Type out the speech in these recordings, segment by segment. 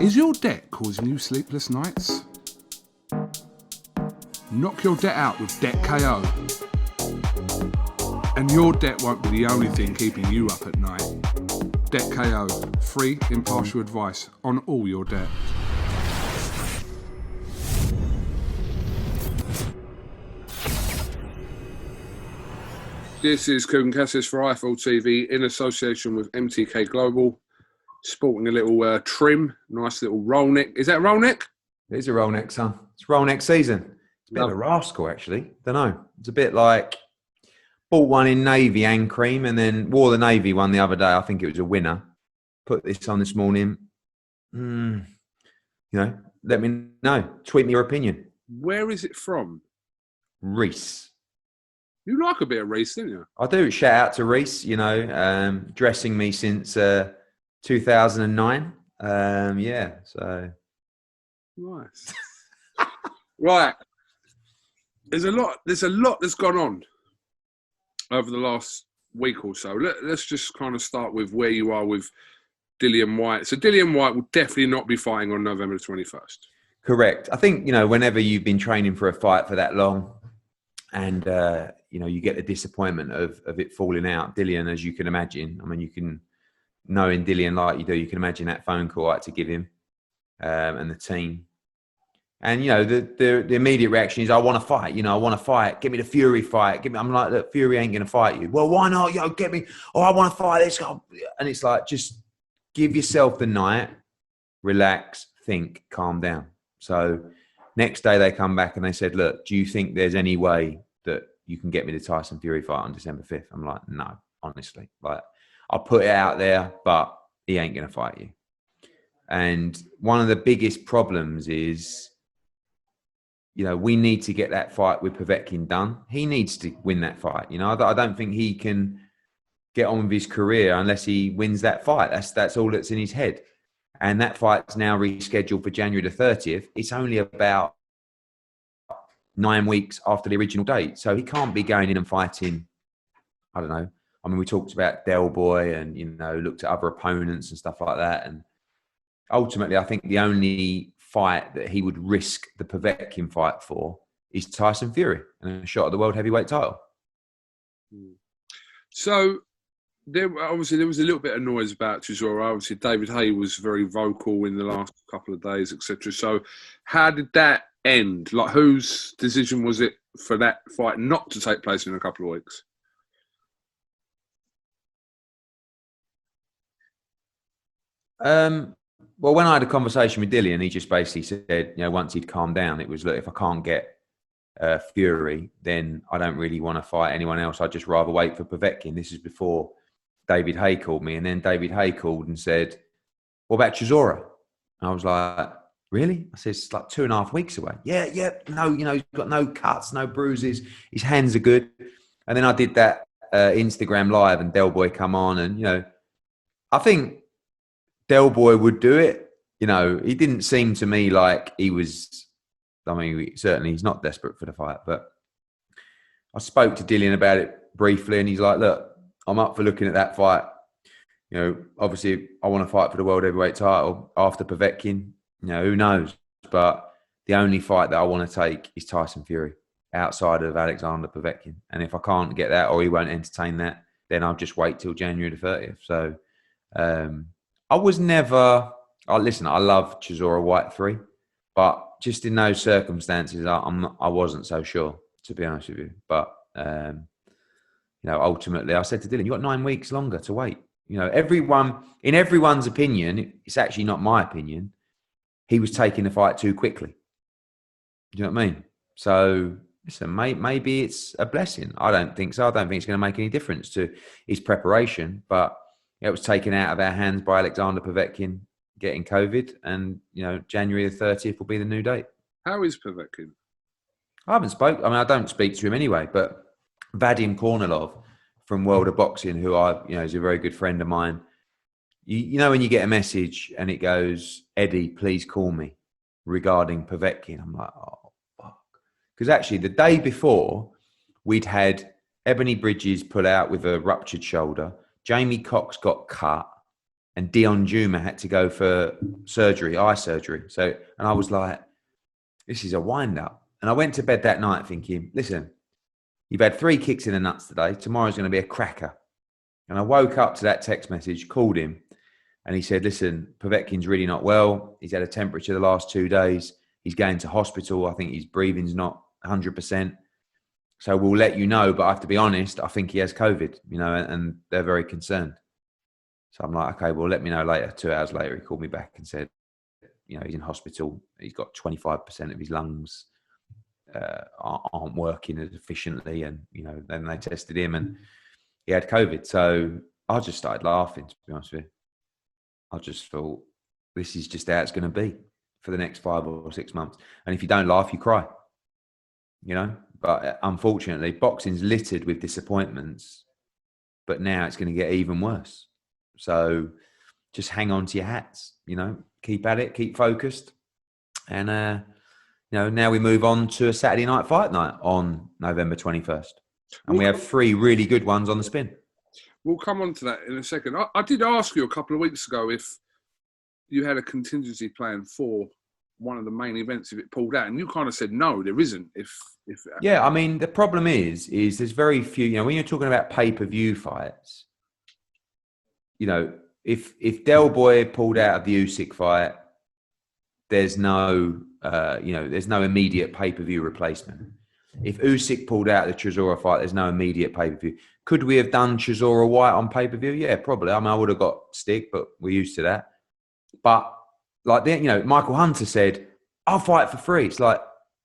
Is your debt causing you sleepless nights? Knock your debt out with Debt KO. And your debt won't be the only thing keeping you up at night. Debt KO, free impartial advice on all your debt. This is KUGAN CASSIUS for IFL TV in association with MTK Global, sporting a little trim, nice little roll neck. Is that roll neck? It is a roll neck, son. It's roll neck season. It's a bit of a rascal, actually. Don't know. It's a bit like bought one in navy and cream, and then wore the navy one the other day. I think it was a winner. Put this on this morning. You know, let me know. Tweet me your opinion. Where is it from? Reese. You like a bit of Reese, don't you? I do. Shout out to Reese, you know, dressing me since 2009. Yeah, so. Nice. Right. There's a lot that's gone on over the last week or so. Let's just kind of start with where you are with Dillian White. So Dillian White will definitely not be fighting on November the 21st. Correct. I think, you know, whenever you've been training for a fight for that long and, you know, you get the disappointment of it falling out. Dillian, as you can imagine, I mean, you can, knowing Dillian like you do, you can imagine that phone call I had to give him and the team. And, you know, the immediate reaction is, I want to fight. You know, I want to fight. Get me the Fury fight. I'm like, look, Fury ain't going to fight you. Well, why not? Yo, get me. Oh, I want to fight. Let's go. And it's like, just give yourself the night, relax, think, calm down. So next day they come back and they said, look, do you think there's any way that you can get me the Tyson Fury fight on December 5th? I'm like, no, honestly. Like, I'll put it out there, but he ain't going to fight you. And one of the biggest problems is, you know, we need to get that fight with Povetkin done. He needs to win that fight. You know, I don't think he can get on with his career unless he wins that fight. That's all that's in his head. And that fight's now rescheduled for January the 30th. It's only about 9 weeks after the original date. So he can't be going in and fighting, I don't know. I mean, we talked about Del Boy and, you know, looked at other opponents and stuff like that. And ultimately, I think the only fight that he would risk the Povetkin fight for is Tyson Fury and a shot at the world heavyweight title. So there was a little bit of noise about Chisora. Obviously, David Haye was very vocal in the last couple of days, etc. So how did that end? Like, whose decision was it for that fight not to take place in a couple of weeks? Well, when I had a conversation with Dillian, he just basically said, you know, once he'd calmed down, it was, look, if I can't get Fury, then I don't really want to fight anyone else. I'd just rather wait for Povetkin. This is before David Haye called me. And then David Haye called and said, what about Chisora? And I was like, really? I said, it's like 2.5 weeks away. Yeah. No, you know, he's got no cuts, no bruises. His hands are good. And then I did that Instagram live and Del Boy come on. And, you know, I think Del Boy would do it. You know, he didn't seem to me like he was, I mean, certainly he's not desperate for the fight, but I spoke to Dillian about it briefly and he's like, look, I'm up for looking at that fight. You know, obviously I want to fight for the world heavyweight title after Povetkin. You know, who knows? But the only fight that I want to take is Tyson Fury outside of Alexander Povetkin. And if I can't get that or he won't entertain that, then I'll just wait till January the 30th. So I was never, listen, I love Chisora White 3, but just in those circumstances, I wasn't so sure, to be honest with you. But, you know, ultimately I said to Dillian, you've got 9 weeks longer to wait. You know, in everyone's opinion, it's actually not my opinion, he was taking the fight too quickly. Do you know what I mean? So, listen, maybe it's a blessing. I don't think so. I don't think it's going to make any difference to his preparation, but it was taken out of our hands by Alexander Povetkin getting COVID, and, you know, January the 30th will be the new date. How is Povetkin? I don't speak to him anyway, but Vadim Kornilov from World of Boxing, who is a very good friend of mine. You know, when you get a message and it goes, Eddie, please call me regarding Povetkin. I'm like, oh, fuck. Because actually the day before, we'd had Ebony Bridges pull out with a ruptured shoulder. Jamie Cox got cut. and Dion Juma had to go for surgery, eye surgery. So, and I was like, this is a wind up. And I went to bed that night thinking, listen, you've had 3 kicks in the nuts today. Tomorrow's going to be a cracker. And I woke up to that text message, called him, and he said, listen, Povetkin's really not well. He's had a temperature the last 2 days. He's going to hospital. I think his breathing's not 100%. So we'll let you know. But I have to be honest, I think he has COVID, you know, and they're very concerned. So I'm like, okay, well, let me know later. 2 hours later, he called me back and said, you know, he's in hospital. He's got 25% of his lungs aren't working as efficiently. And, you know, then they tested him and he had COVID. So I just started laughing, to be honest with you. I just thought, this is just how it's going to be for the next 5 or 6 months. And if you don't laugh, you cry, you know. But unfortunately, boxing's littered with disappointments. But now it's going to get even worse. So just hang on to your hats, you know, keep at it, keep focused. And, you know, now we move on to a Saturday night fight night on November 21st. And we have 3 really good ones on the spin. We'll come on to that in a second. I did ask you a couple of weeks ago if you had a contingency plan for one of the main events if it pulled out, and you kind of said no, there isn't. Yeah, I mean, the problem is there's very few. You know, when you're talking about pay-per-view fights, you know, if Del Boy pulled out of the Usyk fight, there's no, you know, there's no immediate pay-per-view replacement. If Usyk pulled out of the Chisora fight, there's no immediate pay-per-view. Could we have done Chisora-White on pay-per-view? Yeah, probably. I mean, I would have got stick, but we're used to that. But like, you know, Michael Hunter said, I'll fight for free. It's like,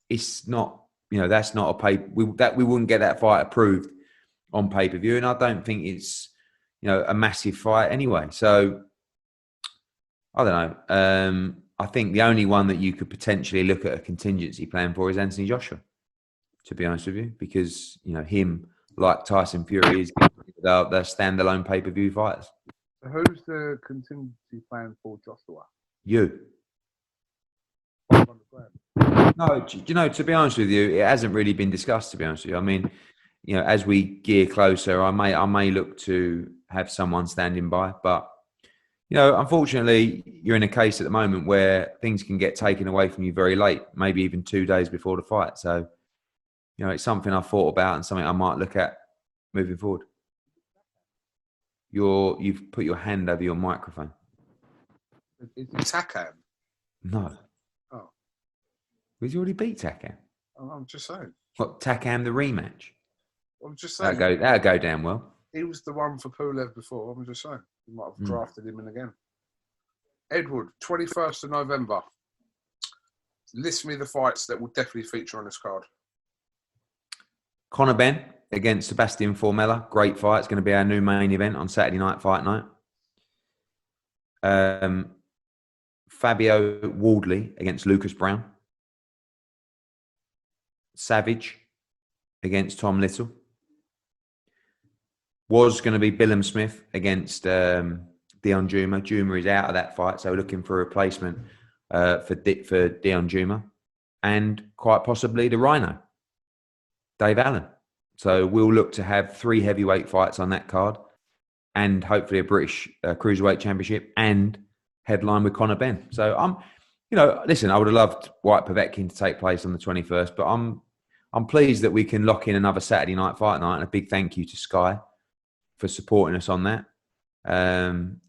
it's not, you know, that's not a we wouldn't get that fight approved on pay-per-view. And I don't think it's, you know, a massive fight anyway. So I don't know. I think the only one that you could potentially look at a contingency plan for is Anthony Joshua, to be honest with you, because, you know, him, like Tyson Fury, is they're standalone pay-per-view fighters. So who's the contingency plan for Joshua? You. No, you know, to be honest with you, it hasn't really been discussed, to be honest with you. I mean, you know, as we gear closer, I may look to have someone standing by. But, you know, unfortunately, you're in a case at the moment where things can get taken away from you very late, maybe even 2 days before the fight. So, you know, it's something I've thought about and something I might look at moving forward. You've put your hand over your microphone. Is it Takam? No. Oh. He's already beat Takam. Oh, I'm just saying. What, Takam the rematch? I'm just saying. That'll go down well. He was the one for Pulev before. I'm just saying. You might have drafted him in again. Edward, 21st of November. List me the fights that will definitely feature on this card. Conor Benn against Sebastian Formella. Great fight. It's going to be our new main event on Saturday night fight night. Fabio Wardley against Lucas Brown. Savage against Tom Little. Was going to be Billum Smith against Dion Juma. Juma is out of that fight, so we're looking for a replacement for Dion Juma. And quite possibly the Rhino, Dave Allen. So we'll look to have 3 heavyweight fights on that card and hopefully a British Cruiserweight Championship and headline with Conor Benn. So you know, listen, I would have loved White Povetkin to take place on the 21st, but I'm pleased that we can lock in another Saturday night fight night, and a big thank you to Sky for supporting us on that.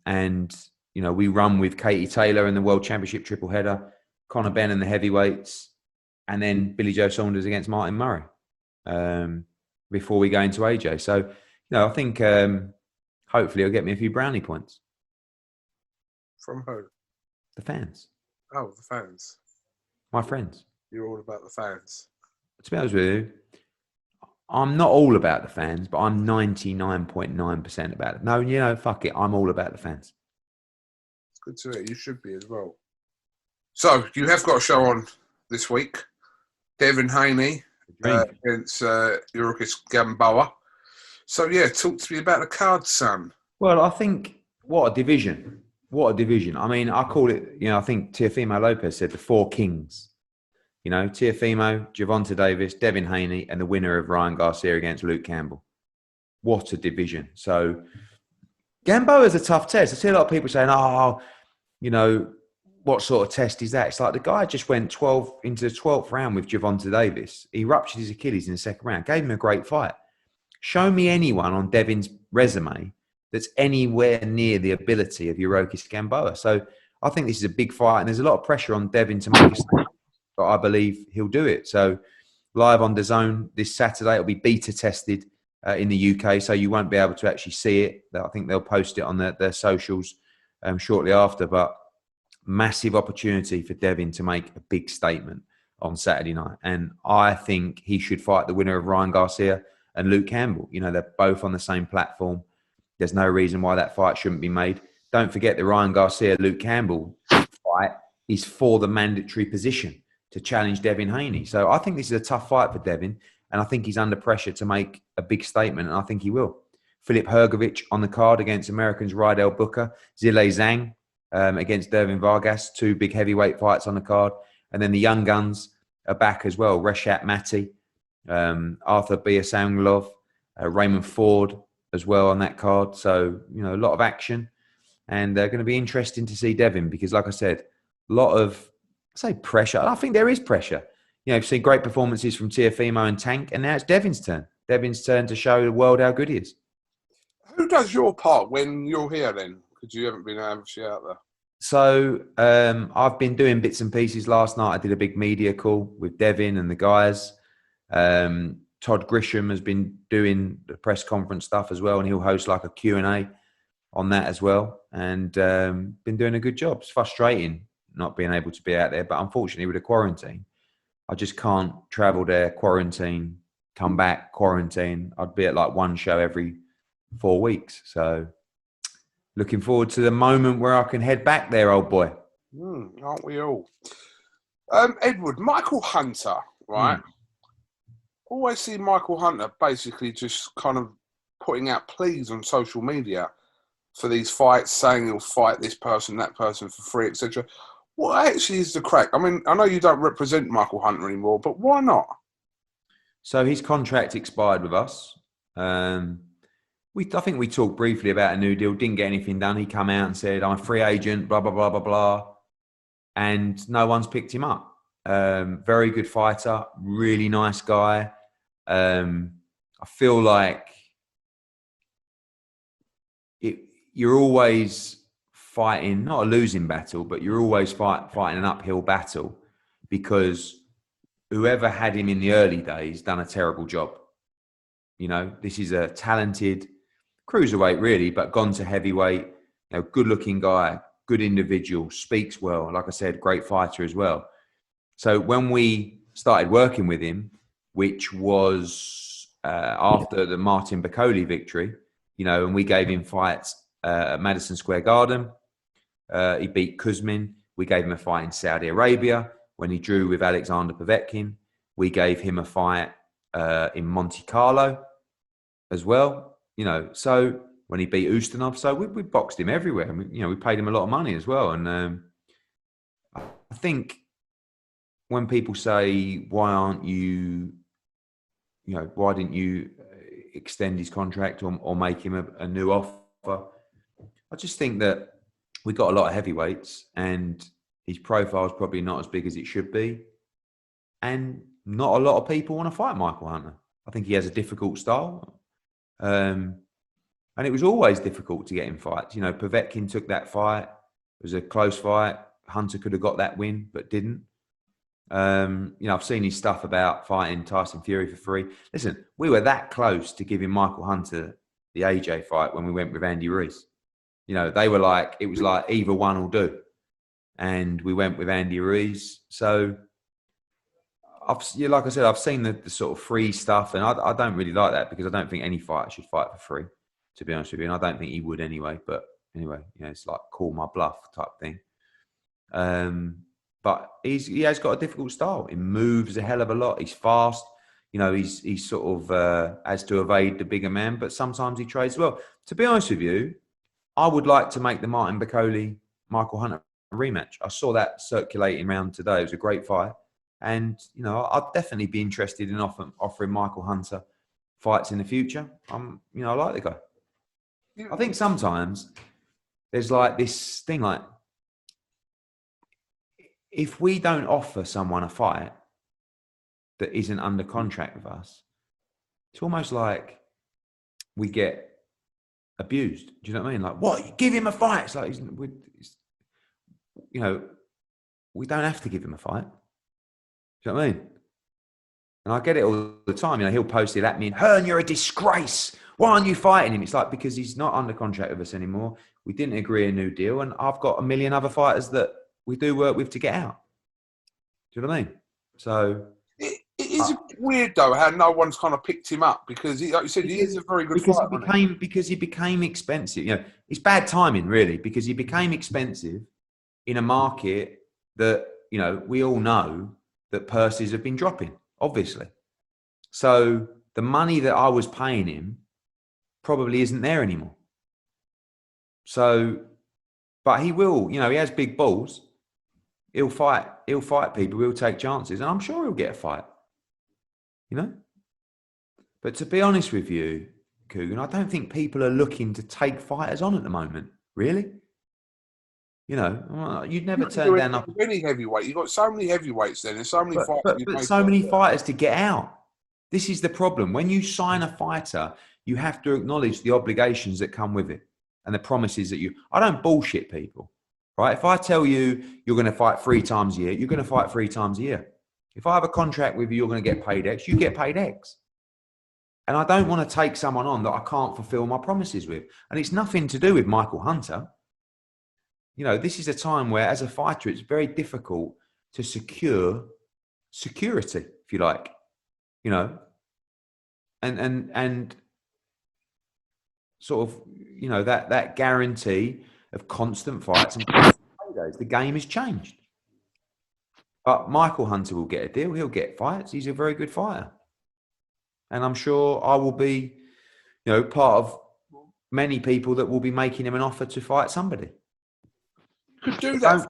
And, you know, we run with Katie Taylor in the World Championship triple header, Conor Benn in the heavyweights, and then Billy Joe Saunders against Martin Murray before we go into AJ. So, you know, I think hopefully it'll get me a few brownie points. From who? The fans. Oh, the fans. My friends. You're all about the fans. To be honest with you, I'm not all about the fans, but I'm 99.9% about it. No, you know, fuck it. I'm all about the fans. It's good to hear. You should be as well. So, you have got a show on this week. Devin Haney against Usyk Gamboa. So, yeah, talk to me about the card, son. Well, I think, what a division. What a division. I mean, I call it, you know, I think Teofimo Lopez said the 4 kings. You know, Teofimo, Gervonta Davis, Devin Haney, and the winner of Ryan Garcia against Luke Campbell. What a division. So, Gamboa's a tough test. I see a lot of people saying, "Oh, you know, what sort of test is that?" It's like the guy just went 12 into the 12th round with Gervonta Davis. He ruptured his Achilles in the second round, gave him a great fight. Show me anyone on Devin's resume that's anywhere near the ability of Yurokis Gamboa. So I think this is a big fight, and there's a lot of pressure on Devin to make a statement, but I believe he'll do it. So live on DAZN this Saturday, it'll be beta tested in the UK, so you won't be able to actually see it. I think they'll post it on their socials shortly after, but massive opportunity for Devin to make a big statement on Saturday night. And I think he should fight the winner of Ryan Garcia and Luke Campbell. You know, they're both on the same platform. There's no reason why that fight shouldn't be made. Don't forget the Ryan Garcia-Luke Campbell fight is for the mandatory position to challenge Devin Haney. So I think this is a tough fight for Devin, and I think he's under pressure to make a big statement, and I think he will. Filip Hrgovic on the card against Americans Rydell Booker, Zhilei Zhang against Dervin Vargas, 2 big heavyweight fights on the card. And then the young guns are back as well. Reshat Mati, Arthur Biasanglov, Raymond Ford as well on that card. So, you know, a lot of action. And they're going to be interesting to see Devin because, like I said, a lot of, I say pressure. I think there is pressure. You know, you've seen great performances from Teofimo and Tank, and now it's Devin's turn. Devin's turn to show the world how good he is. Who does your part when you're here then? Because you haven't been actually out there. So I've been doing bits and pieces. Last night I did a big media call with Devin and the guys. Todd Grisham has been doing the press conference stuff as well, and he'll host like a Q&A on that as well. And been doing a good job. It's frustrating not being able to be out there, but unfortunately with the quarantine, I just can't travel there, quarantine, come back, quarantine. I'd be at like one show every 4 weeks. So looking forward to the moment where I can head back there, old boy. Aren't we all? Edward, Michael Hunter, right? Always see Michael Hunter basically just kind of putting out pleas on social media for these fights, saying he'll fight this person, that person for free, etc. What actually is the crack? I mean, I know you don't represent Michael Hunter anymore, but why not? So his contract expired with us. I think we talked briefly about a new deal, didn't get anything done. He come out and said, I'm a free agent, blah, blah, blah, blah, blah. And no one's picked him up. Very good fighter, really nice guy. I feel like you're always fighting, not a losing battle, but you're always fighting an uphill battle because whoever had him in the early days done a terrible job. You know, this is a talented cruiserweight, really, but gone to heavyweight. You know, good-looking guy, good individual, speaks well. Like I said, great fighter as well. So when we started working with him, which was after the Martin Bakole victory, you know, and we gave him fights at Madison Square Garden. He beat Kuzmin. We gave him a fight in Saudi Arabia when he drew with Alexander Povetkin. We gave him a fight in Monte Carlo as well. You know, so when he beat Ustinov, so we boxed him everywhere. And we paid him a lot of money as well. And I think when people say, why didn't you extend his contract or make him a new offer? I just think that we got a lot of heavyweights and his profile is probably not as big as it should be. And not a lot of people want to fight Michael Hunter. I think he has a difficult style. And it was always difficult to get him fights. You know, Povetkin took that fight. It was a close fight. Hunter could have got that win, but didn't. I've seen his stuff about fighting Tyson Fury for free. Listen, we were that close to giving Michael Hunter the AJ fight when we went with Andy Ruiz. You know, they were like, it was like either one will do. And we went with Andy Ruiz. So, like I said, I've seen the sort of free stuff, and I don't really like that because I don't think any fighter should fight for free, to be honest with you. And I don't think he would anyway. But anyway, it's like call my bluff type thing. But he has got a difficult style. He moves a hell of a lot. He's fast. You know, he's sort of has to evade the bigger man, but sometimes he trades well. To be honest with you, I would like to make the Martin Bakole-Michael Hunter rematch. I saw that circulating around today. It was a great fight. And, I'd definitely be interested in offering Michael Hunter fights in the future. I like the guy. I think sometimes there's like this thing like, if we don't offer someone a fight that isn't under contract with us, it's almost like we get abused. Do you know what I mean? Like, what? You give him a fight. It's like, we don't have to give him a fight. Do you know what I mean? And I get it all the time. He'll post it at me and, Hearn, you're a disgrace. Why aren't you fighting him? It's like, because he's not under contract with us anymore. We didn't agree a new deal. And I've got a million other fighters that we do work with to get out. Do you know what I mean? So it is a bit weird though how no one's kind of picked him up, because like you said, he is a very good fighter. Because he became expensive. It's bad timing really, because he became expensive in a market that, we all know that purses have been dropping, obviously. So the money that I was paying him probably isn't there anymore. So, but he will, he has big balls. He'll fight people, he'll take chances, and I'm sure he'll get a fight. But to be honest with you, KUGAN, I don't think people are looking to take fighters on at the moment, really. You'd never turn down any heavyweight. You've got so many heavyweights then. There's so many fighters. But so many fighters to get out. This is the problem. When you sign a fighter, you have to acknowledge the obligations that come with it and the promises that I don't bullshit people, right? If I tell you you're going to fight 3 times a year, you're going to fight 3 times a year. If I have a contract with you, you're going to get paid X, you get paid X. And I don't want to take someone on that I can't fulfill my promises with. And it's nothing to do with Michael Hunter. This is a time where, as a fighter, it's very difficult to secure security, if you like, and sort of, that guarantee of constant fights and constant paydays. The game has changed. But Michael Hunter will get a deal. He'll get fights. He's a very good fighter. And I'm sure I will be, part of many people that will be making him an offer to fight somebody. Could do that.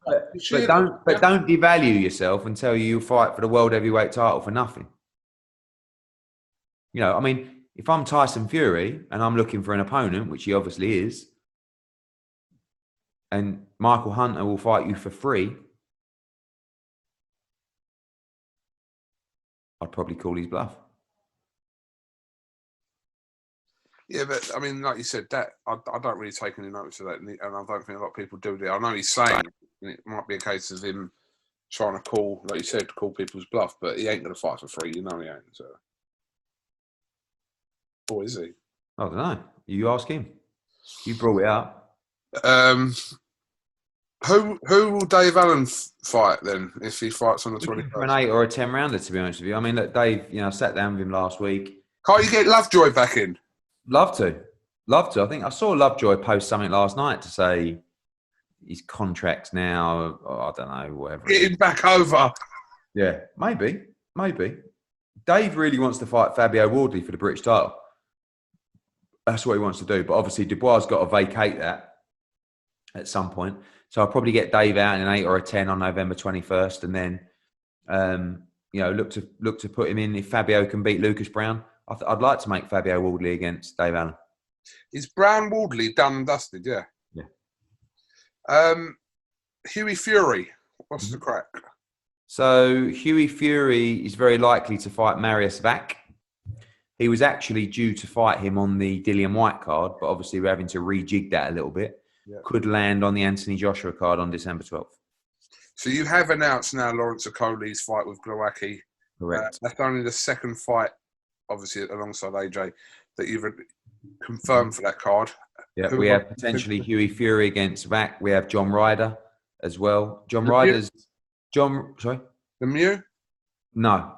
But don't devalue yourself and tell you'll fight for the world heavyweight title for nothing. If I'm Tyson Fury and I'm looking for an opponent, which he obviously is, and Michael Hunter will fight you for free, I'd probably call his bluff. Yeah, but like you said, that I don't really take any notice of that, and I don't think a lot of people do that. I know he's saying it might be a case of him trying to call, like you said, call people's bluff, but he ain't going to fight for free. He ain't. So. Or is he? I don't know. You ask him. You brought it up. Who will Dave Allen fight then if he fights on the 21st? For an 8 or a 10 rounder, to be honest with you. Look, Dave, I sat down with him last week. Can't you get Lovejoy back in? Love to. I think I saw Lovejoy post something last night to say his contract's now, I don't know, whatever. Get him back over. Yeah, maybe. Dave really wants to fight Fabio Wardley for the British title. That's what he wants to do. But obviously, Dubois got to vacate that at some point. So I'll probably get Dave out in an 8 or a 10 on November 21st, and then look to put him in if Fabio can beat Lucas Brown. I'd like to make Fabio Wardley against Dave Allen. Is Brown Wardley done and dusted? Yeah. Yeah. Hughie Fury. What's the crack? So Hughie Fury is very likely to fight Marius Vac. He was actually due to fight him on the Dillian White card, but obviously we're having to rejig that a little bit. Yeah. Could land on the Anthony Joshua card on December 12th. So you have announced now Lawrence Okoli's fight with Glowacki. Correct. That's only the second fight, obviously alongside AJ, that you've confirmed for that card. Yeah, we have potentially Hughie Fury against Vac. We have John Ryder as well. Sorry? The Mew? No.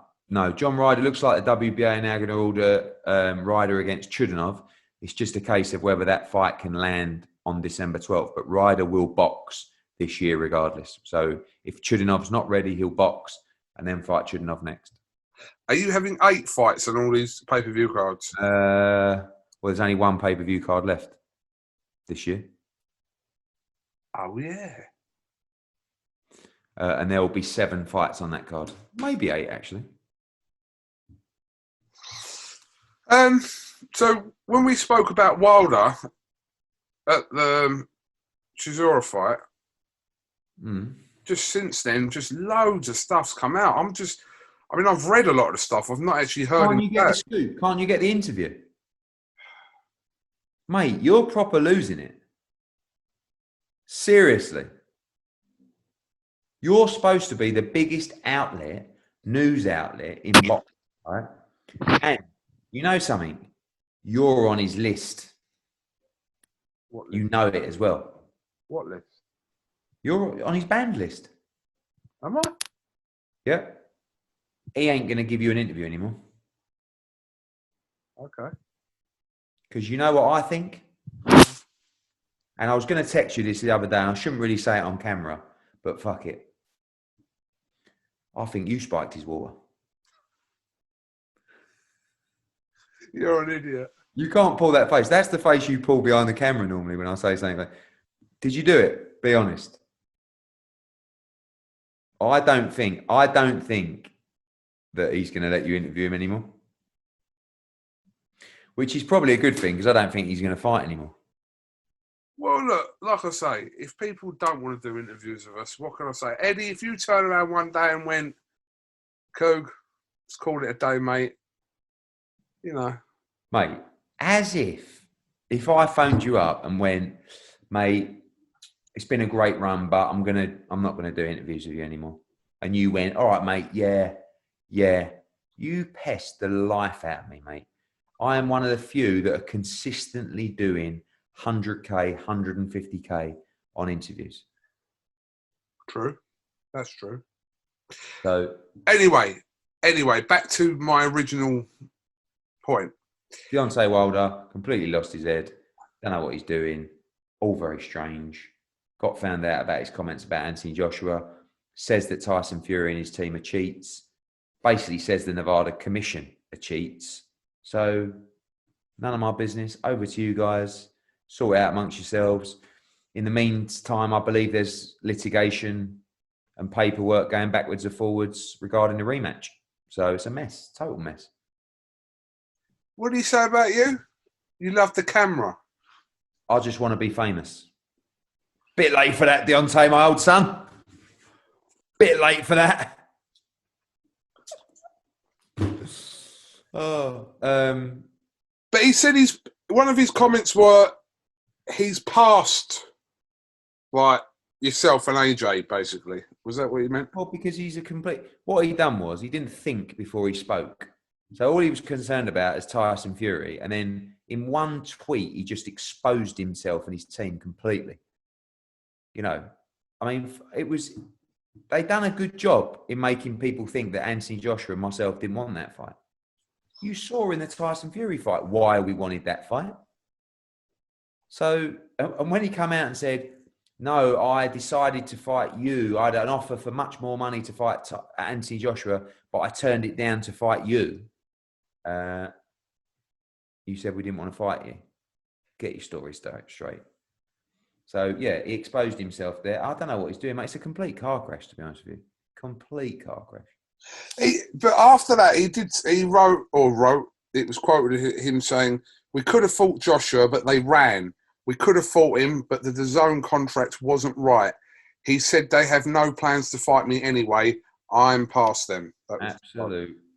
John Ryder, looks like the WBA are now going to order Ryder against Chudinov. It's just a case of whether that fight can land on December 12th. But Ryder will box this year regardless. So if Chudinov's not ready, he'll box and then fight Chudinov next. Are you having 8 fights on all these pay-per-view cards? Well, there's only one pay-per-view card left this year. Oh, yeah. And there will be 7 fights on that card. Maybe 8, actually. So when we spoke about Wilder, at the Chisora fight, Mm. just since then, just loads of stuff's come out. I've read a lot of the stuff. I've not actually heard Can't him you get the scoop? Can't you get the interview? Mate, you're proper losing it. Seriously. You're supposed to be the biggest outlet, news outlet in boxing, right? And you know something? You're on his list. What list? You know it as well. What list? You're on his banned list. Am I? Yeah. He ain't going to give you an interview anymore. Okay. Because you know what I think? And I was going to text you this the other day, and I shouldn't really say it on camera, but fuck it. I think you spiked his water. You're an idiot. You can't pull that face. That's the face you pull behind the camera normally when I say something like, did you do it? Be honest. I don't think that he's going to let you interview him anymore. Which is probably a good thing, because I don't think he's going to fight anymore. Well, look, like I say, if people don't want to do interviews with us, what can I say? Eddie, if you turn around one day and went, Coog, let's call it a day, mate. You know. Mate, as if I phoned you up and went, mate, it's been a great run, but I'm not gonna do interviews with you anymore. And you went, all right, mate, yeah. You pest the life out of me, mate. I am one of the few that are consistently doing 100K, 150K on interviews. True. That's true. So anyway, back to my original point. Deontay Wilder completely lost his head. Don't know what he's doing. All very strange. Got found out about his comments about Anthony Joshua. Says that Tyson Fury and his team are cheats. Basically says the Nevada Commission are cheats. So none of my business. Over to you guys. Sort it out amongst yourselves. In the meantime, I believe there's litigation and paperwork going backwards and forwards regarding the rematch. So it's a mess, total mess. What do you say about you? You love the camera. I just want to be famous. Bit late for that, Deontay, my old son. Bit late for that. But he said one of his comments were he's passed like yourself and AJ, basically. Was that what he meant? Well, because he's a complete... What he done was he didn't think before he spoke. So all he was concerned about is Tyson Fury. And then in one tweet, he just exposed himself and his team completely. You know, I mean, they done a good job in making people think that Anthony Joshua and myself didn't want that fight. You saw in the Tyson Fury fight why we wanted that fight. So, and when he came out and said, no, I decided to fight you. I had an offer for much more money to fight Anthony Joshua, but I turned it down to fight you. You said we didn't want to fight you. Get your story straight. So, yeah, he exposed himself there. I don't know what he's doing, mate. It's a complete car crash, to be honest with you. Complete car crash. But after that, he wrote, it was quoted him saying, we could have fought Joshua, but they ran. We could have fought him, but the DAZN contract wasn't right. He said they have no plans to fight me anyway. I'm past them.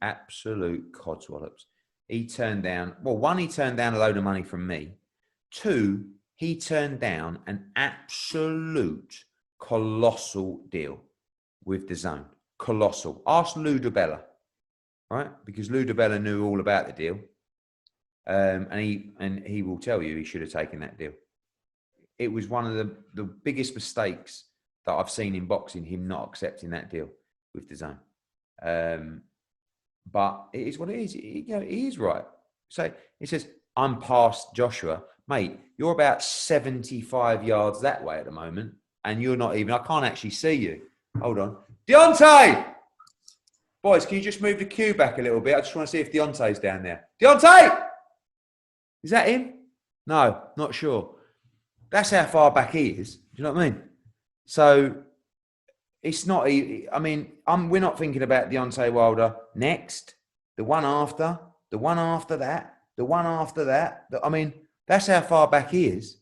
Absolute codswallops. He turned down, well, one, he turned down a load of money from me. Two, he turned down an absolute colossal deal with DAZN. Colossal. Ask Lou DiBella, right? Because Lou DiBella knew all about the deal. And he will tell you he should have taken that deal. It was one of the biggest mistakes that I've seen in boxing, him not accepting that deal with DAZN. But it is what it is. He is right. So he says, I'm past Joshua. Mate, you're about 75 yards that way at the moment, and you're not even, I can't actually see you. Hold on. Deontay! Boys, can you just move the queue back a little bit? I just want to see if Deontay's down there. Deontay! Is that him? No, not sure. That's how far back he is. Do you know what I mean? So it's not, I mean, we're not thinking about Deontay Wilder next, the one after, the one after that, the one after that. I mean, that's how far back he is.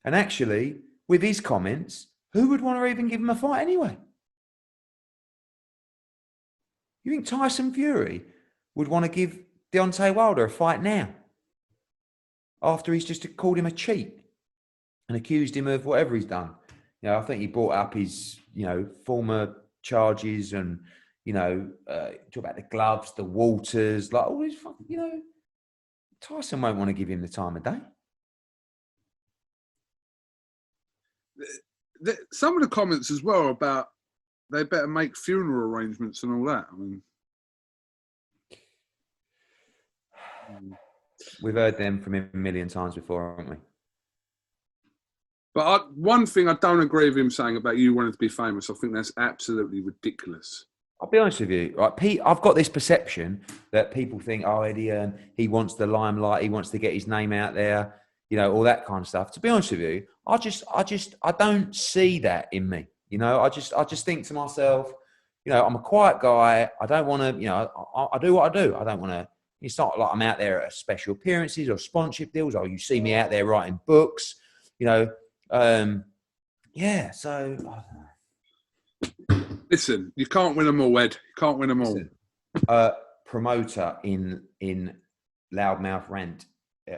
And actually, with his comments, who would want to even give him a fight anyway? You think Tyson Fury would want to give Deontay Wilder a fight now? After he's just called him a cheat and accused him of whatever he's done. You know, I think he brought up his, former charges and, talk about the gloves, the Walters, like all these, Tyson won't want to give him the time of day. Some of the comments as well about they better make funeral arrangements and all that. I mean, we've heard them from him a million times before, haven't we? But one thing I don't agree with him saying about you wanting to be famous, I think that's absolutely ridiculous. I'll be honest with you, right, Pete, I've got this perception that people think, oh, Eddie Hearn, he wants the limelight, he wants to get his name out there, all that kind of stuff. To be honest with you, I don't see that in me. I just think to myself, I'm a quiet guy. I don't want to, I do what I do. I don't want to, it's not like I'm out there at special appearances or sponsorship deals, or you see me out there writing books, so I don't know. Listen, you can't win them all, Ed. You can't win them all. Listen, promoter in loudmouth rant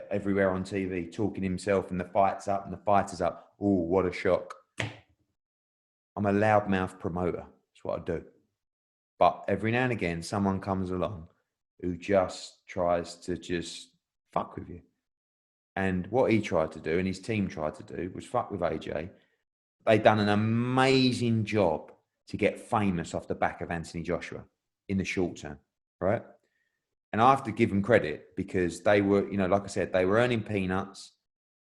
everywhere on TV, talking himself and the fight's up and the fighter's up. Oh, what a shock. I'm a loudmouth promoter. That's what I do. But every now and again, someone comes along who just tries to just fuck with you. And what he tried to do and his team tried to do was fuck with AJ. They've done an amazing job to get famous off the back of Anthony Joshua in the short term, right? And I have to give them credit because they were, like I said, they were earning peanuts.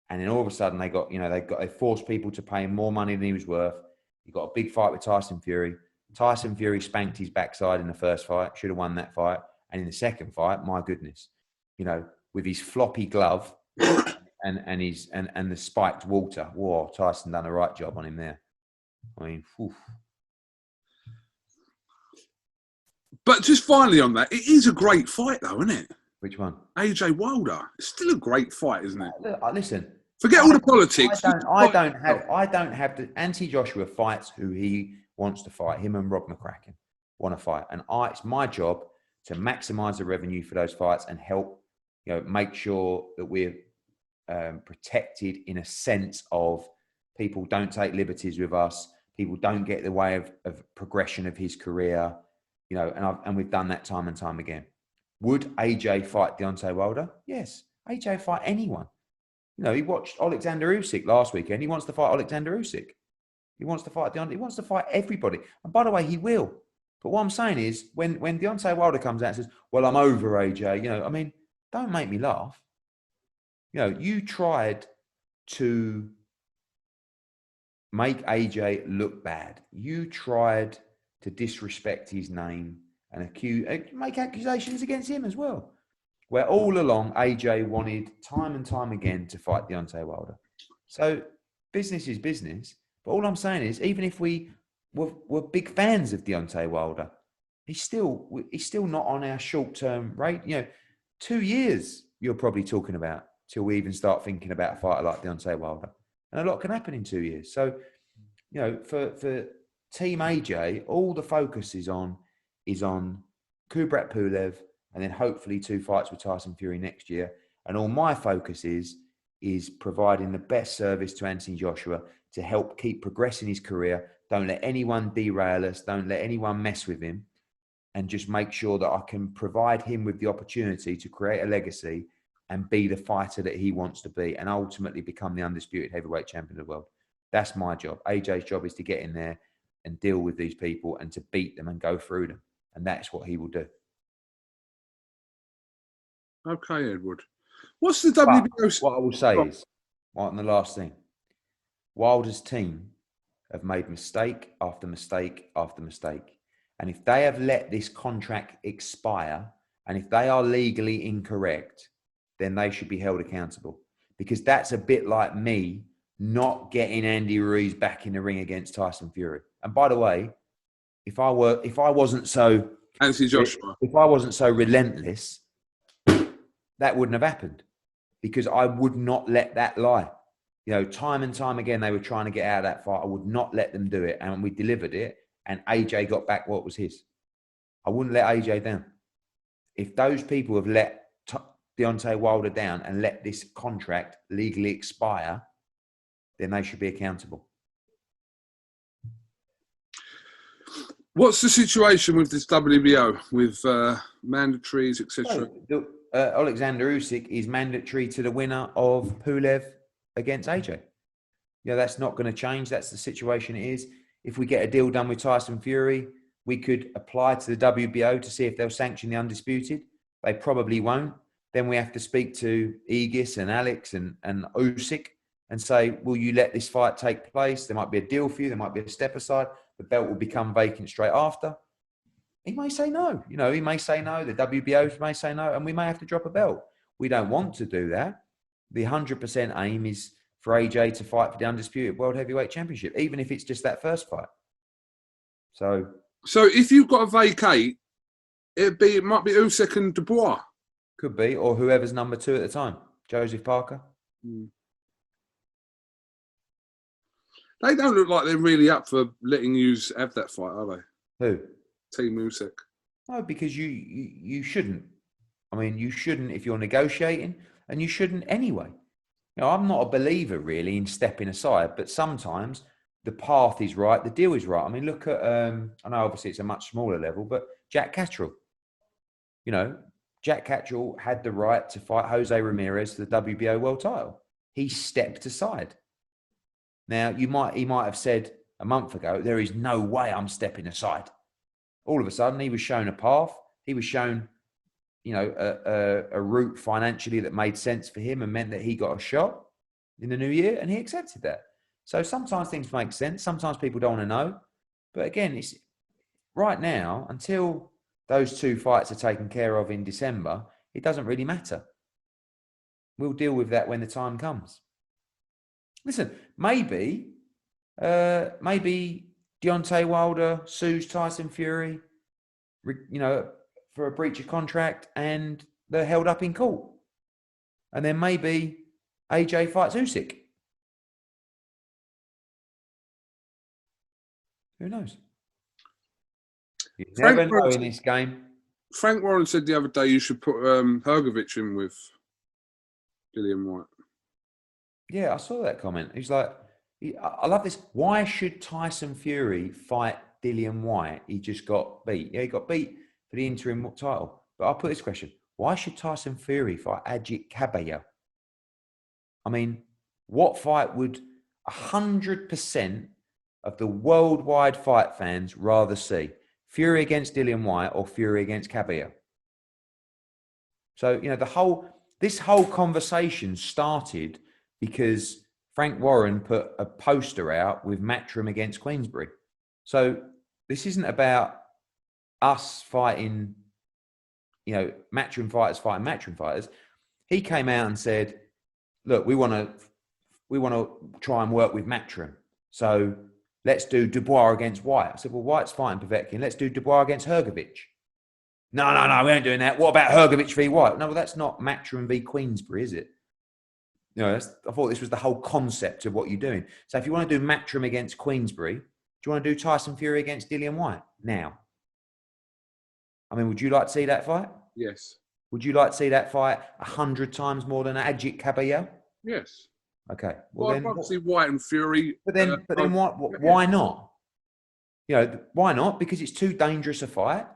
And then all of a sudden they forced people to pay him more money than he was worth. He got a big fight with Tyson Fury. Tyson Fury spanked his backside in the first fight, should have won that fight. And in the second fight, my goodness, with his floppy glove and the spiked Walter, whoa, Tyson done a right job on him there. I mean, whew. But just finally on that, it is a great fight though, isn't it? Which one? AJ Wilder. It's still a great fight, isn't it? Listen. Forget all the politics. I don't have the Anthony Joshua fights who he wants to fight. Him and Rob McCracken want to fight, and it's my job to maximise the revenue for those fights and help, make sure that we're protected in a sense of people don't take liberties with us, people don't get in the way of progression of his career, and we've done that time and time again. Would AJ fight Deontay Wilder? Yes, AJ fight anyone. He watched Alexander Usyk last weekend. He wants to fight Alexander Usyk. He wants to fight Deontay. He wants to fight everybody. And by the way, he will. But what I'm saying is, when Deontay Wilder comes out and says, well, I'm over AJ, don't make me laugh. You tried to make AJ look bad. You tried to disrespect his name and make accusations against him as well. Where all along, AJ wanted time and time again to fight Deontay Wilder. So business is business. But all I'm saying is, even if we were big fans of Deontay Wilder, he's still not on our short-term rate. 2 years you're probably talking about till we even start thinking about a fighter like Deontay Wilder. And a lot can happen in 2 years. So, for Team AJ, all the focus is on Kubrat Pulev, and then hopefully 2 fights with Tyson Fury next year. And all my focus is providing the best service to Anthony Joshua to help keep progressing his career. Don't let anyone derail us. Don't let anyone mess with him. And just make sure that I can provide him with the opportunity to create a legacy and be the fighter that he wants to be and ultimately become the undisputed heavyweight champion of the world. That's my job. AJ's job is to get in there and deal with these people and to beat them and go through them. And that's what he will do. Okay, Edward. What's the WBO? What I will say is, on the last thing, Wilder's team have made mistake after mistake after mistake. And if they have let this contract expire, and if they are legally incorrect, then they should be held accountable. Because that's a bit like me not getting Andy Ruiz back in the ring against Tyson Fury. And by the way, if I wasn't so Anthony Joshua, if I wasn't so relentless, that wouldn't have happened, because I would not let that lie. You know, time and time again, they were trying to get out of that fight. I would not let them do it. And we delivered it. And AJ got back what was his. I wouldn't let AJ down. If those people have let Deontay Wilder down and let this contract legally expire, then they should be accountable. What's the situation with this WBO, with mandatories, etc.? So, Alexander Usyk is mandatory to the winner of Pulev against AJ. Yeah, that's not going to change. That's the situation it is. If we get a deal done with Tyson Fury, we could apply to the WBO to see if they'll sanction the undisputed. They probably won't. Then we have to speak to Aegis and Alex and Usyk and say, will you let this fight take place? There might be a deal for you. There might be a step aside. The belt will become vacant straight after. He may say no. You know, he may say no. The WBO may say no, and we may have to drop a belt. We don't want to do that. The 100% aim is for AJ to fight for the undisputed World Heavyweight Championship, even if it's just that first fight. So if you've got to vacate, it might be Usyk and Dubois. Could be, or whoever's number 2 at the time, Joseph Parker. They don't look like they're really up for letting you have that fight, are they? Who? Team Usyk. No, because you shouldn't. I mean, you shouldn't if you're negotiating, and you shouldn't anyway. You know, I'm not a believer really in stepping aside, but sometimes the path is right, the deal is right. I mean, look at, I know obviously it's a much smaller level, but Jack Catterall. You know, Jack Catterall had the right to fight Jose Ramirez for the WBO world title. He stepped aside. Now, he might have said a month ago, there is no way I'm stepping aside. All of a sudden, he was shown a path. He was shown, you know, a route financially that made sense for him and meant that he got a shot in the new year, and he accepted that. So sometimes things make sense. Sometimes people don't want to know. But again, it's right now, until those 2 fights are taken care of in December, it doesn't really matter. We'll deal with that when the time comes. Listen, maybe Deontay Wilder sues Tyson Fury, you know, for a breach of contract, and they're held up in court. And then maybe AJ fights Usyk. Who knows? You never know in this game. Frank Warren said the other day you should put Hrgovic in with Dillian White. Yeah, I saw that comment. He's like, I love this. Why should Tyson Fury fight Dillian White? He just got beat. Yeah, he got beat for the interim title. But I'll put this question. Why should Tyson Fury fight Ajit Cabello? I mean, what fight would 100% of the worldwide fight fans rather see? Fury against Dillian White or Fury against Cabello? So, you know, this whole conversation started because Frank Warren put a poster out with Matchroom against Queensberry. So this isn't about us fighting, you know, Matchroom fighters fighting Matchroom fighters. He came out and said, look, we want to try and work with Matchroom. So let's do Dubois against White. I said, well, White's fighting Povetkin. Let's do Dubois against Hrgovic. No, we ain't doing that. What about Hrgovic v. White? No, well, that's not Matchroom v. Queensberry, is it? You know, I thought this was the whole concept of what you're doing. So if you want to do Matchroom against Queensberry, do you want to do Tyson Fury against Dillian White now? I mean, would you like to see that fight? Yes. Would you like to see that fight 100 times more than Ajit Cabello? Yes. Okay. Well then, I'd see White and Fury. But then why not? You know, why not? Because it's too dangerous a fight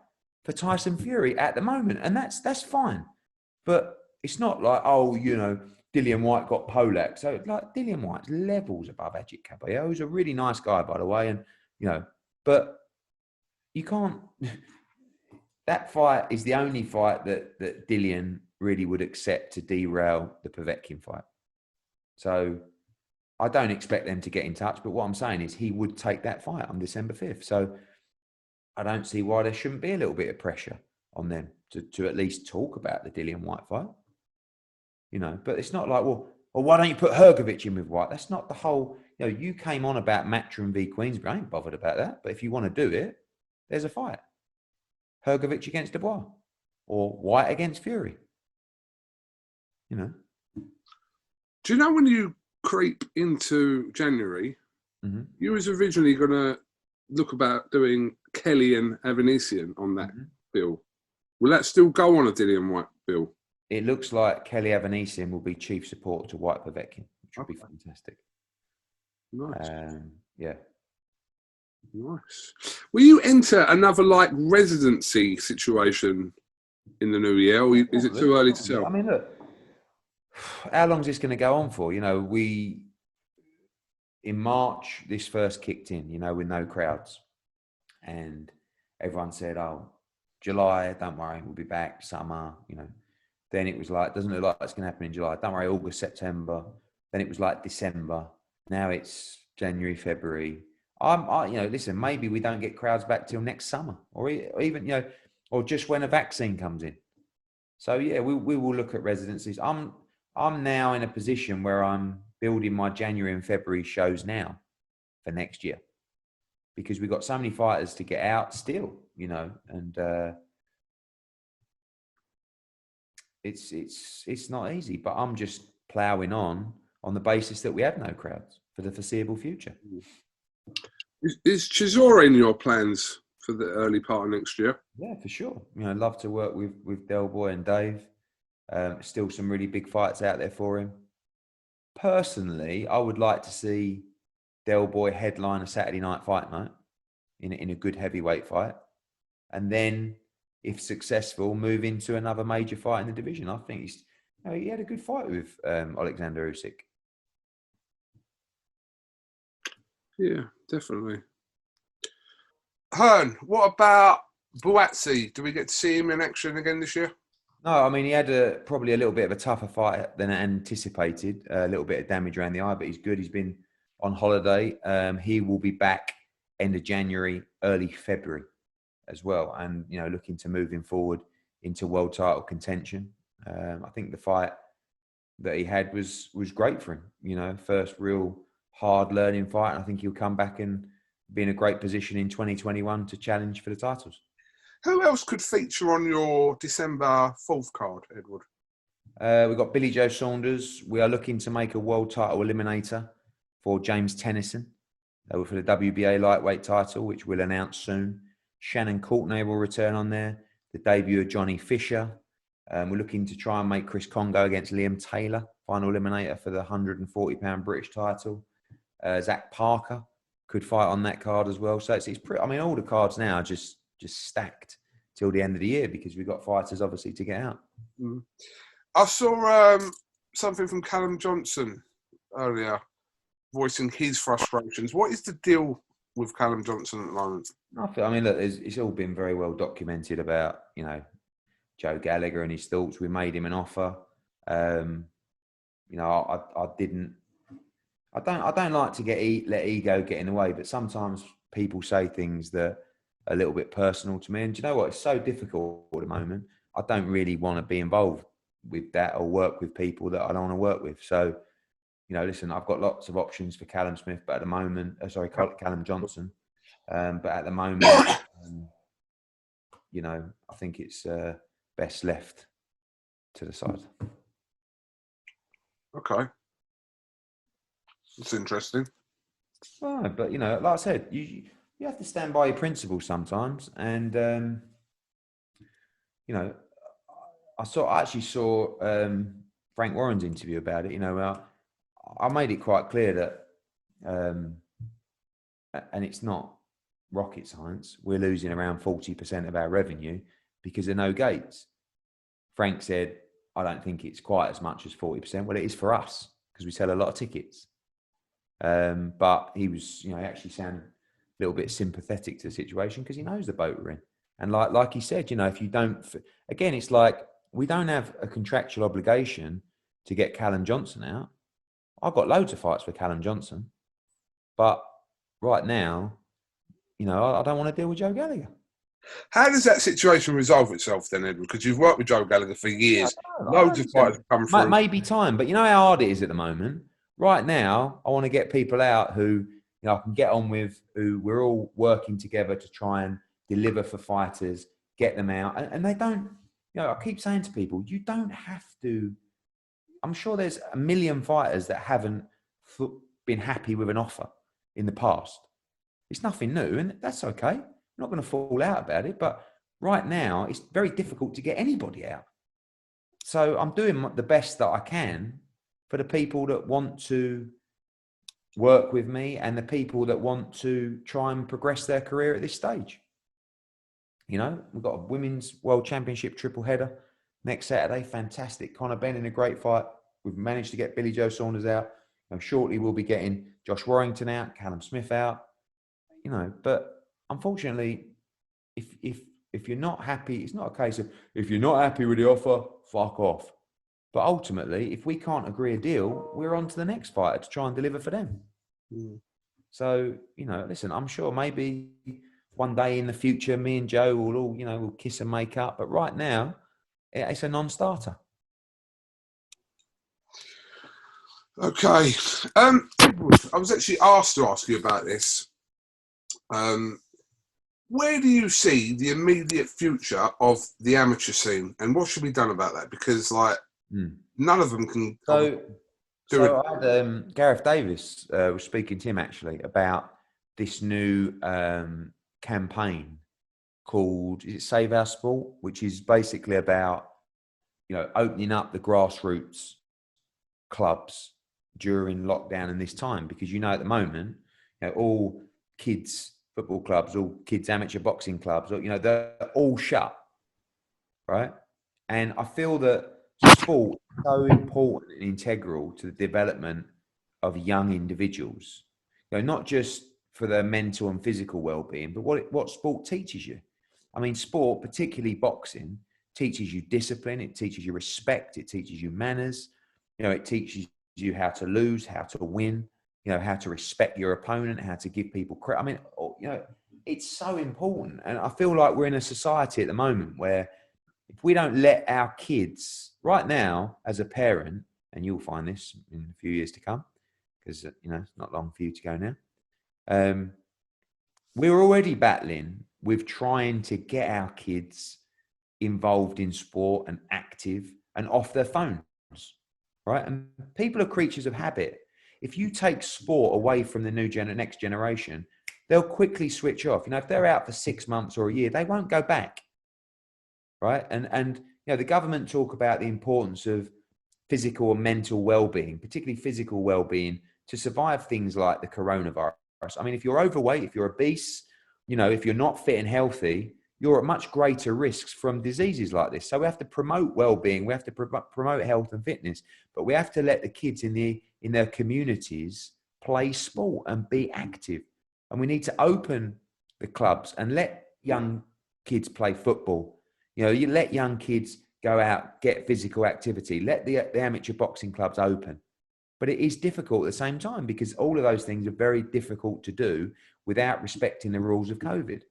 for Tyson Fury at the moment, and that's fine. But it's not like, oh, you know, Dillian White got Polak. So like Dillian White's levels above Ajit Cabello. He's a really nice guy, by the way, and you know, but you can't. That fight is the only fight that Dillian really would accept to derail the Povetkin fight. So I don't expect them to get in touch, but what I'm saying is he would take that fight on December 5th. So I don't see why there shouldn't be a little bit of pressure on them to at least talk about the Dillian White fight. You know, but it's not like, well, why don't you put Hrgovic in with White? That's not the whole, you know, you came on about Matchroom v. Queensberry. I ain't bothered about that. But if you want to do it, there's a fight. Hrgovic against Dubois or White against Fury. You know. Do you know when you creep into January, Mm-hmm. you was originally going to look about doing Kelly and Avanesian on that bill. Will that still go on a Dillian White bill? It looks like Kelly Avanesian will be chief support to White Povetkin, which would be fantastic. Nice. Yeah. Nice. Will you enter another like residency situation in the new year, or is it too early to tell? I mean, look, how long is this going to go on for? You know, in March, this first kicked in, you know, with no crowds. And everyone said, oh, July, don't worry, we'll be back, summer, you know. Then it was like, doesn't look like it's going to happen in July. Don't worry, August, September. Then it was like December. Now it's January, February. You know, listen, maybe we don't get crowds back till next summer, or even, you know, or just when a vaccine comes in. So yeah, we will look at residencies. I'm now in a position where I'm building my January and February shows now for next year, because we've got so many fighters to get out still, you know, and it's not easy. But I'm just ploughing on the basis that we have no crowds for the foreseeable future. Is Chisora in your plans for the early part of next year? Yeah, for sure. You know, love to work with Del Boy and Dave. Still some really big fights out there for him. Personally, I would like to see Del Boy headline a Saturday night fight night in a good heavyweight fight, and then, if successful, move into another major fight in the division. I think he had a good fight with Alexander Usyk. Yeah, definitely. Hearn, what about Buatsi? Do we get to see him in action again this year? No, I mean, he had probably a little bit of a tougher fight than anticipated. A little bit of damage around the eye, but he's good. He's been on holiday. He will be back end of January, early February as well. And, you know, looking to moving forward into world title contention. I think the fight that he had was great for him. You know, first real hard learning fight. And I think he'll come back and be in a great position in 2021 to challenge for the titles. Who else could feature on your December 4th card, Edward? We've got Billy Joe Saunders. We are looking to make a world title eliminator for James Tennyson for the WBA lightweight title, which we'll announce soon. Shannon Courtenay will return on there. The debut of Johnny Fisher. We're looking to try and make Chris Congo against Liam Taylor, final eliminator for the 140-pound British title. Zach Parker could fight on that card as well. So it's pretty, I mean, all the cards now are just stacked till the end of the year, because we've got fighters obviously to get out. I saw something from Callum Johnson earlier voicing his frustrations. What is the deal with Callum Johnson at the moment? I mean, look, it's all been very well documented about, you know, Joe Gallagher and his thoughts. We made him an offer. You know, I don't like to let ego get in the way, but sometimes people say things that are a little bit personal to me. And do you know what? It's so difficult at the moment. I don't really want to be involved with that or work with people that I don't want to work with. So, you know, listen, I've got lots of options for Callum Smith, but at the moment, Callum Johnson. But at the moment, you know, I think it's best left to the side. Okay. That's interesting. Oh, but, you know, like I said, you have to stand by your principles sometimes. And, you know, I actually saw Frank Warren's interview about it. You know, I made it quite clear that, and it's not rocket science, we're losing around 40% of our revenue because there are no gates. Frank said, I don't think it's quite as much as 40%. Well, it is for us because we sell a lot of tickets. But he was, you know, he actually sounded a little bit sympathetic to the situation because he knows the boat we're in. And like he said, you know, if you don't, again, it's like we don't have a contractual obligation to get Callum Johnson out. I've got loads of fights for Callum Johnson, but right now, you know, I don't want to deal with Joe Gallagher. How does that situation resolve itself then, Edward? Because you've worked with Joe Gallagher for years. Loads of fighters have come through. Maybe time, but you know how hard it is at the moment? Right now, I want to get people out who, you know, I can get on with, who we're all working together to try and deliver for fighters, get them out. And they don't, you know, I keep saying to people, you don't have to. I'm sure there's a million fighters that haven't been happy with an offer in the past. It's nothing new, and that's okay. I'm not going to fall out about it, but right now it's very difficult to get anybody out. So I'm doing the best that I can for the people that want to work with me and the people that want to try and progress their career at this stage. You know, we've got a women's world championship triple header next Saturday. Fantastic. Conor Benn in a great fight. We've managed to get Billy Joe Saunders out. Shortly we'll be getting Josh Warrington out, Callum Smith out. You know, but unfortunately, if you're not happy, it's not a case of if you're not happy with the offer, fuck off. But ultimately, if we can't agree a deal, we're on to the next fighter to try and deliver for them. Mm. So, you know, listen, I'm sure maybe one day in the future, me and Joe will all, you know, we'll kiss and make up. But right now, it's a non-starter. Okay. I was actually asked to ask you about this. Where do you see the immediate future of the amateur scene, and what should be done about that? Because, like, none of them can. So I had Gareth Davis was speaking to him actually about this new campaign called, is it Save Our Sport, which is basically about, you know, opening up the grassroots clubs during lockdown and this time, because, you know, at the moment, you know, all kids football clubs, all kids amateur boxing clubs, you know, they're all shut, right? And I feel that sport is so important and integral to the development of young individuals, you know, not just for their mental and physical well-being, but what sport teaches you. I mean, sport, particularly boxing, teaches you discipline, it teaches you respect, it teaches you manners, you know, it teaches you how to lose, how to win, you know, how to respect your opponent, how to give people credit. I mean, you know, it's so important. And I feel like we're in a society at the moment where if we don't let our kids, right now, as a parent, and you'll find this in a few years to come, because, you know, it's not long for you to go now. We're already battling with trying to get our kids involved in sport and active and off their phones, right? And people are creatures of habit. If you take sport away from the next generation, they'll quickly switch off. You know, if they're out for 6 months or a year, they won't go back, right? And you know, the government talk about the importance of physical and mental well-being, particularly physical well-being, to survive things like the coronavirus. I mean, if you're overweight, if you're obese, you know, if you're not fit and healthy, you're at much greater risks from diseases like this. So we have to promote well-being, we have to promote health and fitness, but we have to let the kids in their communities play sport and be active. And we need to open the clubs and let young kids play football. You know, you let young kids go out, get physical activity, let the amateur boxing clubs open. But it is difficult at the same time, because all of those things are very difficult to do without respecting the rules of COVID.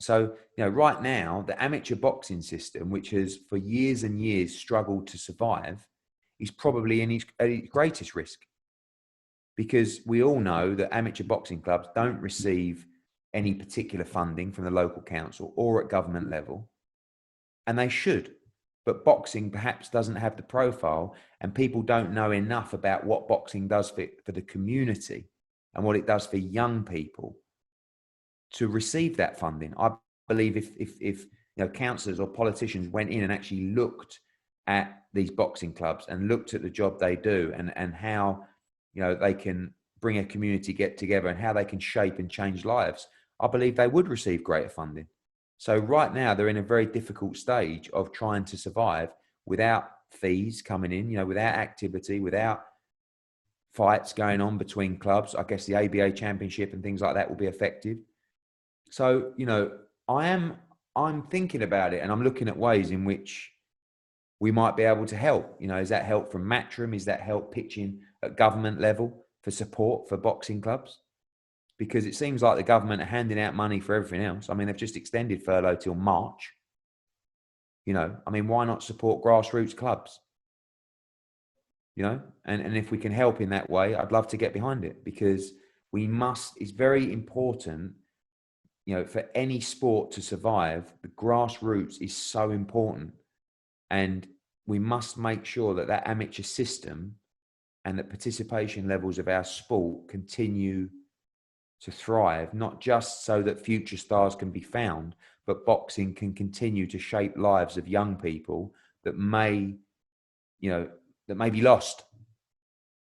So, you know, right now, the amateur boxing system, which has for years and years struggled to survive, is probably at its greatest risk. Because we all know that amateur boxing clubs don't receive any particular funding from the local council or at government level. And they should. But boxing perhaps doesn't have the profile, and people don't know enough about what boxing does for the community and what it does for young people to receive that funding. I believe if you know, councillors or politicians went in and actually looked at these boxing clubs and looked at the job they do and how, you know, they can bring a community get together and how they can shape and change lives, I believe they would receive greater funding. So right now they're in a very difficult stage of trying to survive without fees coming in, you know, without activity, without fights going on between clubs. I guess the ABA championship and things like that will be affected. So, you know, I'm thinking about it, and I'm looking at ways in which we might be able to help. You know, is that help from Matchroom? Is that help pitching at government level for support for boxing clubs? Because it seems like the government are handing out money for everything else. I mean, they've just extended furlough till March. You know, I mean, why not support grassroots clubs? You know, and if we can help in that way, I'd love to get behind it, because it's very important, you know, for any sport to survive, the grassroots is so important. And we must make sure that amateur system and that participation levels of our sport continue to thrive, not just so that future stars can be found, but boxing can continue to shape lives of young people that may, that may be lost,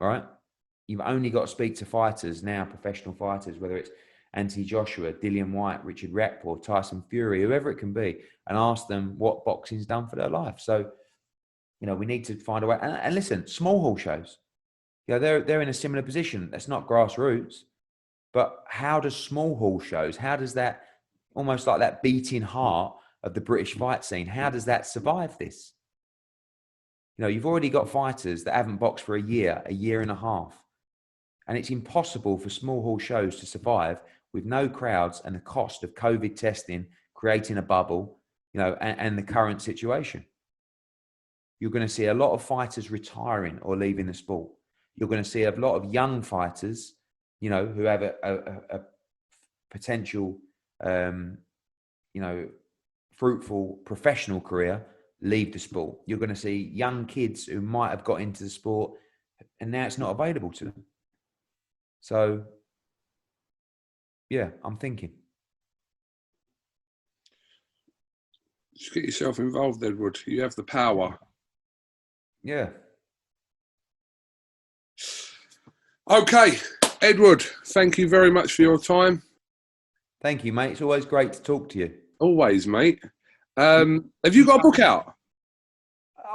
right? You've only got to speak to fighters now, professional fighters, whether it's Anthony Joshua, Dillian White, Richard Rapport, Tyson Fury, whoever it can be, and ask them what boxing's done for their life. So, we need to find a way. And listen, small hall shows, they're in a similar position. That's not grassroots, but how does small hall shows, how does that, almost like that beating heart of the British fight scene, how does that survive this? You've already got fighters that haven't boxed for a year and a half. And it's impossible for small hall shows to survive with no crowds and the cost of COVID testing, creating a bubble, and the current situation. You're going to see a lot of fighters retiring or leaving the sport. You're going to see a lot of young fighters, who have a potential, fruitful professional career leave the sport. You're going to see young kids who might have got into the sport and now it's not available to them. So, yeah, I'm thinking. Just get yourself involved, Edward. You have the power. Yeah. Okay, Edward, thank you very much for your time. Thank you, mate. It's always great to talk to you. Always, mate. Have you got a book out?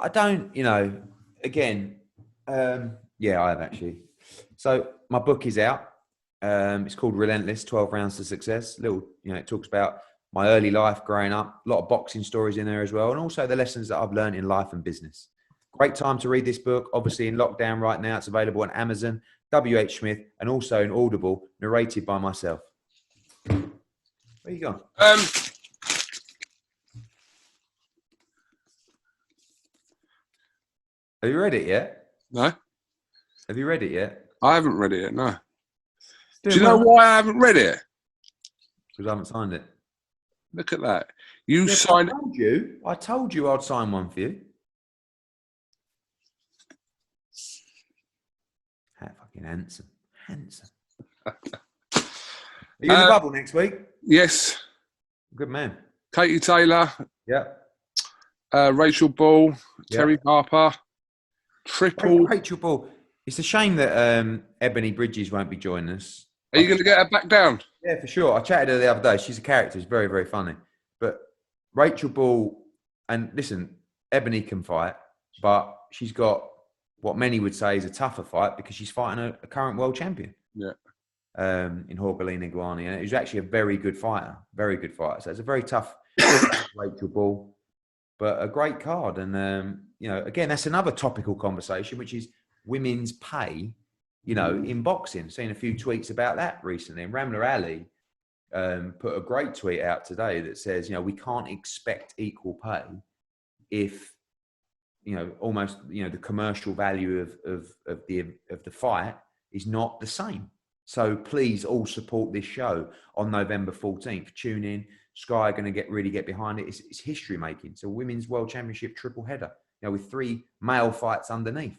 I don't, again, yeah, I have actually. So my book is out. It's called Relentless, 12 Rounds to Success. It talks about my early life growing up, a lot of boxing stories in there as well, and also the lessons that I've learned in life and business. Great time to read this book. Obviously in lockdown right now, it's available on Amazon, W.H. Smith, and also in Audible, narrated by myself. Where you going? Have you read it yet? No. Have you read it yet? I haven't read it yet, no. Do you know why I haven't read it? Because I haven't signed it. Look at that. You signed it. I told you I'd sign one for you. How fucking handsome. Are you in the bubble next week? Yes. Good man. Katie Taylor. Yep. Rachel Ball. Terry Harper. Triple. Rachel Ball. It's a shame that Ebony Bridges won't be joining us. Are you going to get her back down? Yeah, for sure. I chatted to her the other day. She's a character. She's very, very funny. But Rachel Ball, and listen, Ebony can fight, but she's got what many would say is a tougher fight because she's fighting a current world champion. Yeah. In Jorgelina Iguani. And he's actually a very good fighter. Very good fighter. So it's a very tough Rachel Ball, but a great card. And, again, that's another topical conversation, which is women's pay, in boxing. Seen a few tweets about that recently. And Ramla Ali put a great tweet out today that says, we can't expect equal pay if, almost, the commercial value of the fight is not the same. So please all support this show on November 14th. Tune in. Sky are going to really get behind it. It's history making. So Women's World Championship triple header, with 3 male fights underneath.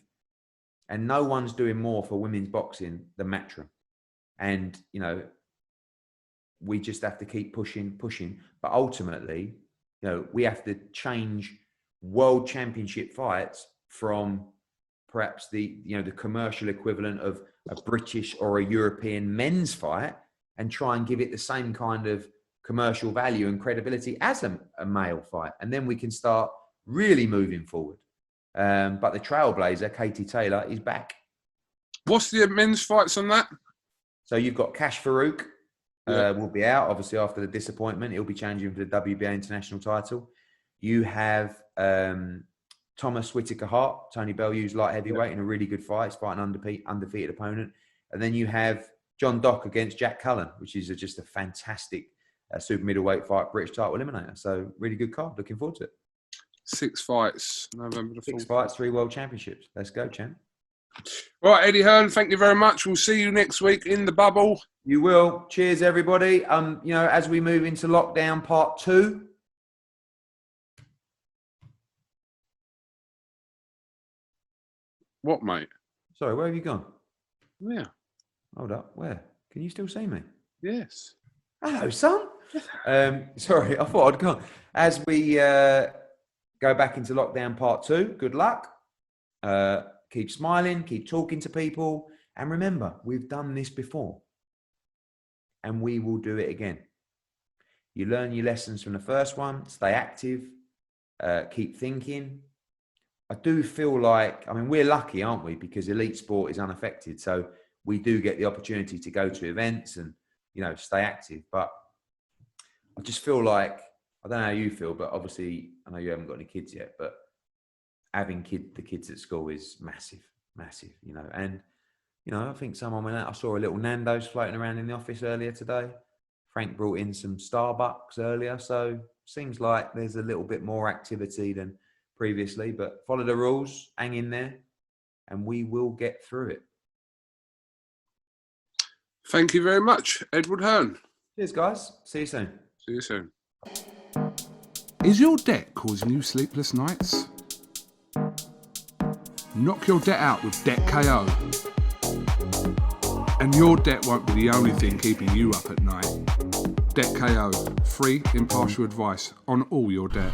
And no one's doing more for women's boxing than Matchroom. And, we just have to keep pushing. But ultimately, we have to change world championship fights from perhaps the commercial equivalent of a British or a European men's fight and try and give it the same kind of commercial value and credibility as a male fight. And then we can start really moving forward. But the trailblazer, Katie Taylor, is back. What's the men's fights on that? So you've got Cash Farouk will be out, obviously, after the disappointment. He'll be changing for the WBA international title. You have Thomas Whittaker Hart, Tony Bellew's light heavyweight in a really good fight. He's fighting an undefeated opponent. And then you have John Dock against Jack Cullen, which is just a fantastic super middleweight fight, British title eliminator. So really good card. Looking forward to it. 6 fights, November the 4th. 6 fights, 3 world championships. Let's go, champ. Right, Eddie Hearn, thank you very much. We'll see you next week in the bubble. You will. Cheers, everybody. As we move into lockdown part 2. What, mate? Sorry, where have you gone? Yeah. Hold up. Where? Can you still see me? Yes. Hello, son. Sorry, I thought I'd gone. As we go back into lockdown part 2, good luck. Keep smiling, keep talking to people. And remember, we've done this before. And we will do it again. You learn your lessons from the first one. Stay active. Keep thinking. I do feel like, I mean, we're lucky, aren't we? Because elite sport is unaffected. So we do get the opportunity to go to events and, you know, stay active. But I just feel like, I don't know how you feel, but obviously, I know you haven't got any kids yet, but having the kids at school is massive, you know. And, you know, I think someone went out, I saw a little Nando's floating around in the office earlier today. Frank brought in some Starbucks earlier. So seems like there's a little bit more activity than previously, but follow the rules, hang in there, and we will get through it. Thank you very much, Edward Hearn. Cheers, guys. See you soon. See you soon. Is your debt causing you sleepless nights? Knock your debt out with Debt KO. And your debt won't be the only thing keeping you up at night. Debt KO, free impartial advice on all your debt.